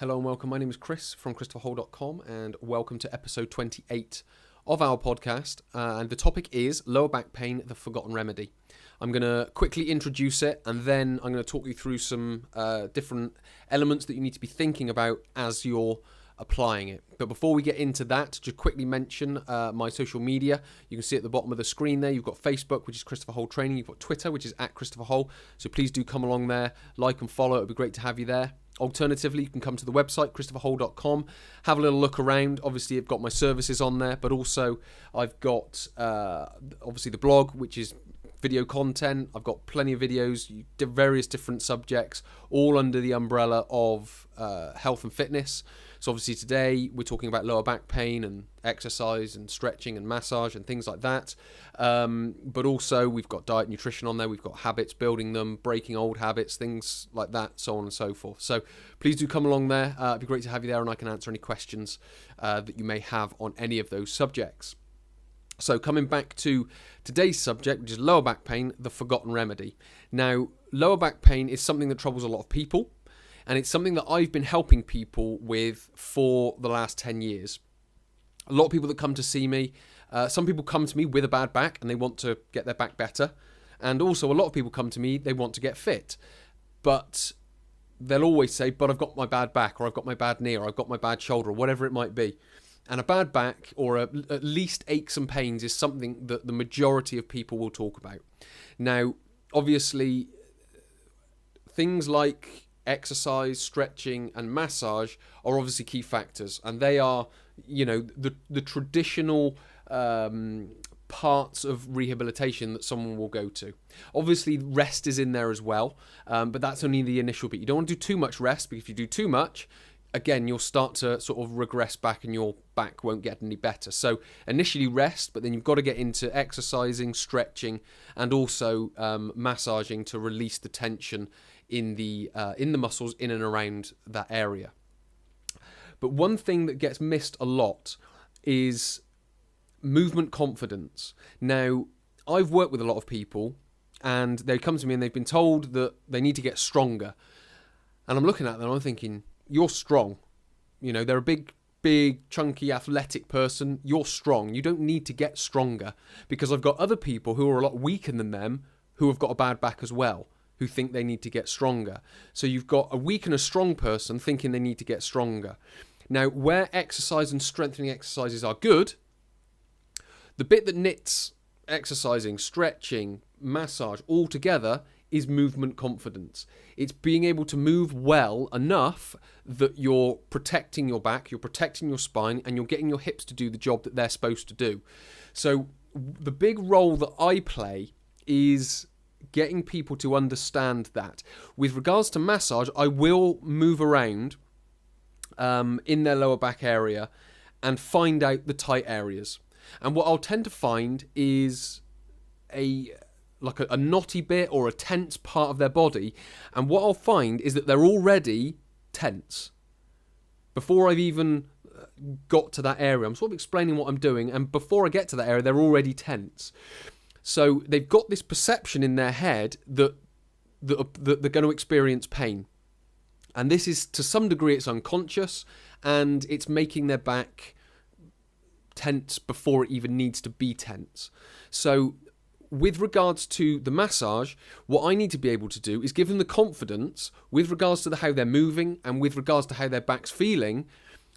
Hello and welcome. My name is Chris from ChristopherHall.com and welcome to episode 28 of our podcast. And the topic is lower back pain, the forgotten remedy. I'm going to quickly introduce it and then I'm going to talk you through some different elements that you need to be thinking about as you're applying it. But before we get into that, just quickly mention my social media. You can see at the bottom of the screen there, you've got Facebook, which is Christopher Hall Training. You've got Twitter, which is @ChristopherHall. So please do come along there, like and follow. It would be great to have you there. Alternatively, you can come to the website, ChristopherHall.com, have a little look around. Obviously, I've got my services on there, but also I've got, obviously, the blog, which is video content. I've got plenty of videos, various different subjects, all under the umbrella of health and fitness. So obviously today we're talking about lower back pain and exercise and stretching and massage and things like that. But also we've got diet and nutrition on there. We've got habits, building them, breaking old habits, things like that, so on and so forth. So please do come along there. It'd be great to have you there and I can answer any questions that you may have on any of those subjects. So coming back to today's subject, which is lower back pain, the forgotten remedy. Now, lower back pain is something that troubles a lot of people, and it's something that I've been helping people with for the last 10 years. A lot of people that come to see me, some people come to me with a bad back and they want to get their back better. And also a lot of people come to me, they want to get fit. But they'll always say, but I've got my bad back, or I've got my bad knee, or I've got my bad shoulder, or whatever it might be. And a bad back, or at least aches and pains, is something that the majority of people will talk about. Now, obviously, things like exercise, stretching, and massage are obviously key factors. And they are, the traditional parts of rehabilitation that someone will go to. Obviously, rest is in there as well, but that's only the initial bit. You don't want to do too much rest, because if you do too much, again, you'll start to sort of regress back and your back won't get any better. So initially rest, but then you've got to get into exercising, stretching, and also massaging to release the tension in the muscles in and around that area. But one thing that gets missed a lot is movement confidence. Now, I've worked with a lot of people and they come to me and they've been told that they need to get stronger. And I'm looking at them and I'm thinking, you're strong. They're a big, chunky, athletic person. You're strong. You don't need to get stronger, because I've got other people who are a lot weaker than them who have got a bad back as well, who think they need to get stronger. So you've got a weak and a strong person thinking they need to get stronger. Now, where exercise and strengthening exercises are good, the bit that knits exercising, stretching, massage all together is movement confidence. It's being able to move well enough that you're protecting your back, you're protecting your spine, and you're getting your hips to do the job that they're supposed to do. So the big role that I play is getting people to understand that. With regards to massage, I will move around in their lower back area and find out the tight areas. And what I'll tend to find is a knotty bit or a tense part of their body, and what I'll find is that they're already tense before I've even got to that area. I'm sort of explaining what I'm doing, and before I get to that area they're already tense. So they've got this perception in their head that they're going to experience pain, and this is, to some degree, it's unconscious, and it's making their back tense before it even needs to be tense. So with regards to the massage, what I need to be able to do is give them the confidence with regards to how they're moving and with regards to how their back's feeling,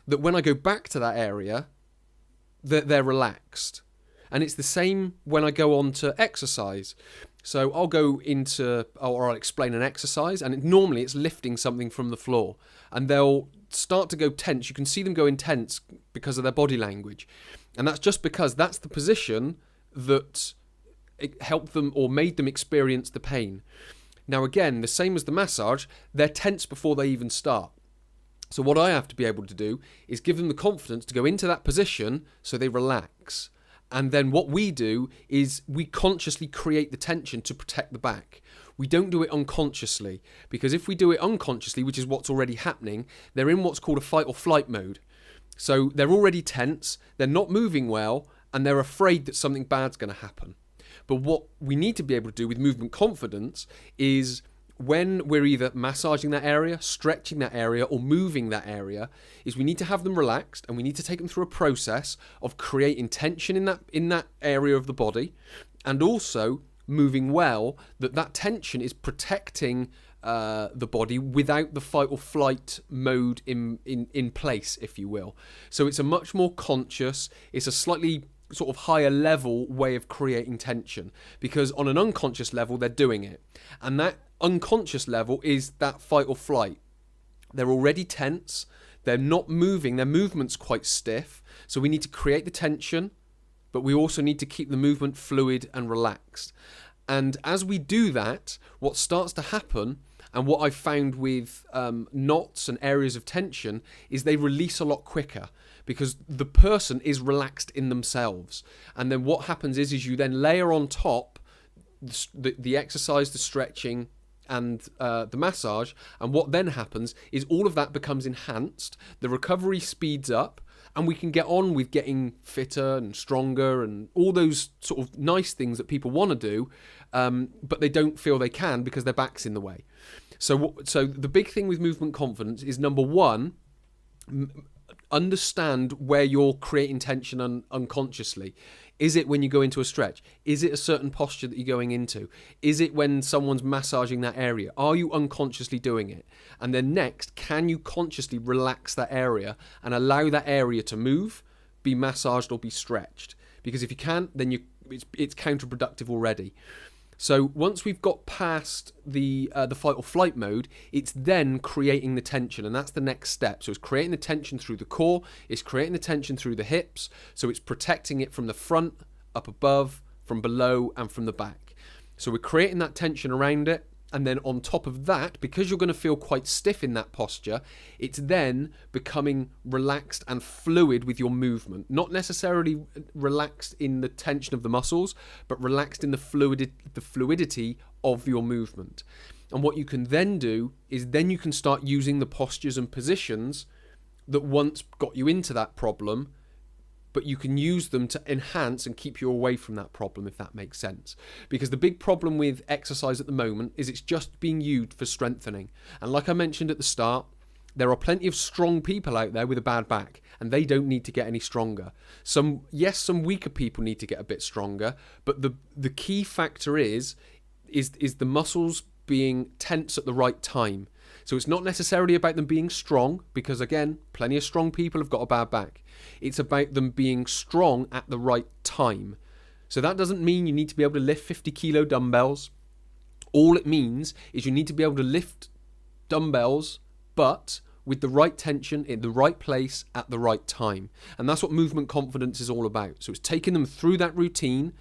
that when I go back to that area, they're relaxed. And it's the same when I go on to exercise. So I'll go into, or I'll explain an exercise, and normally it's lifting something from the floor. And they'll start to go tense. You can see them go intense because of their body language. And that's just because that's the position that it helped them or made them experience the pain. Now again, the same as the massage, they're tense before they even start. So what I have to be able to do is give them the confidence to go into that position so they relax. And then what we do is we consciously create the tension to protect the back. We don't do it unconsciously, because if we do it unconsciously, which is what's already happening, they're in what's called a fight or flight mode. So they're already tense, they're not moving well, and they're afraid that something bad's going to happen. But what we need to be able to do with movement confidence is when we're either massaging that area, stretching that area, or moving that area, is we need to have them relaxed, and we need to take them through a process of creating tension in that area of the body, and also moving well, that tension is protecting the body without the fight or flight mode in place, if you will. So it's a much more conscious, it's a slightly sort of higher level way of creating tension, because on an unconscious level they're doing it, and that unconscious level is that fight or flight. They're already tense, they're not moving, their movement's quite stiff, so we need to create the tension, but we also need to keep the movement fluid and relaxed. And as we do that, what starts to happen, and what I've found with knots and areas of tension, is they release a lot quicker, because the person is relaxed in themselves. And then what happens is you then layer on top the exercise, the stretching, and the massage, and what then happens is all of that becomes enhanced, the recovery speeds up, and we can get on with getting fitter and stronger and all those sort of nice things that people want to do, but they don't feel they can because their back's in the way. So the big thing with movement confidence is, number one, understand where you're creating tension unconsciously. Is it when you go into a stretch? Is it a certain posture that you're going into? Is it when someone's massaging that area? Are you unconsciously doing it? And then next, can you consciously relax that area and allow that area to move, be massaged, or be stretched? Because if you can't, then it's counterproductive already. So once we've got past the fight or flight mode, it's then creating the tension, and that's the next step. So it's creating the tension through the core, it's creating the tension through the hips, so it's protecting it from the front, up above, from below, and from the back. So we're creating that tension around it, and then on top of that, because you're going to feel quite stiff in that posture, it's then becoming relaxed and fluid with your movement. Not necessarily relaxed in the tension of the muscles, but relaxed in the fluidity of your movement. And what you can then do is then you can start using the postures and positions that once got you into that problem, but you can use them to enhance and keep you away from that problem, if that makes sense. Because the big problem with exercise at the moment is it's just being used for strengthening. And like I mentioned at the start, there are plenty of strong people out there with a bad back, and they don't need to get any stronger. Some weaker people need to get a bit stronger, but the key factor is the muscles being tense at the right time. So it's not necessarily about them being strong, because again, plenty of strong people have got a bad back. It's about them being strong at the right time. So that doesn't mean you need to be able to lift 50 kilo dumbbells. All it means is you need to be able to lift dumbbells, but with the right tension in the right place at the right time. And that's what movement confidence is all about. So it's taking them through that routine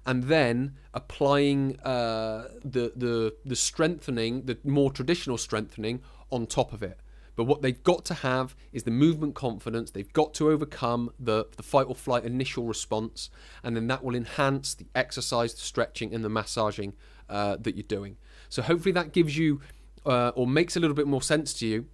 and then applying the strengthening, the more traditional strengthening on top of it. But what they've got to have is the movement confidence. They've got to overcome the fight or flight initial response, and then that will enhance the exercise, the stretching, and the massaging that you're doing. So hopefully that gives you or makes a little bit more sense to you,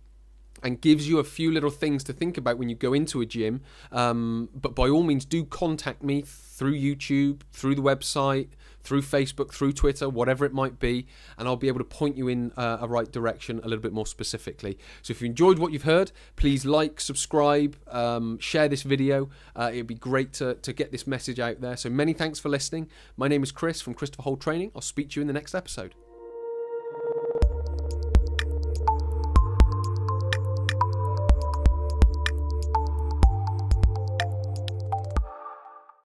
and gives you a few little things to think about when you go into a gym. But by all means, do contact me through YouTube, through the website, through Facebook, through Twitter, whatever it might be, and I'll be able to point you in a right direction a little bit more specifically. So if you enjoyed what you've heard, please like, subscribe, share this video. It'd be great to get this message out there. So many thanks for listening. My name is Chris from Christopher Holt Training. I'll speak to you in the next episode.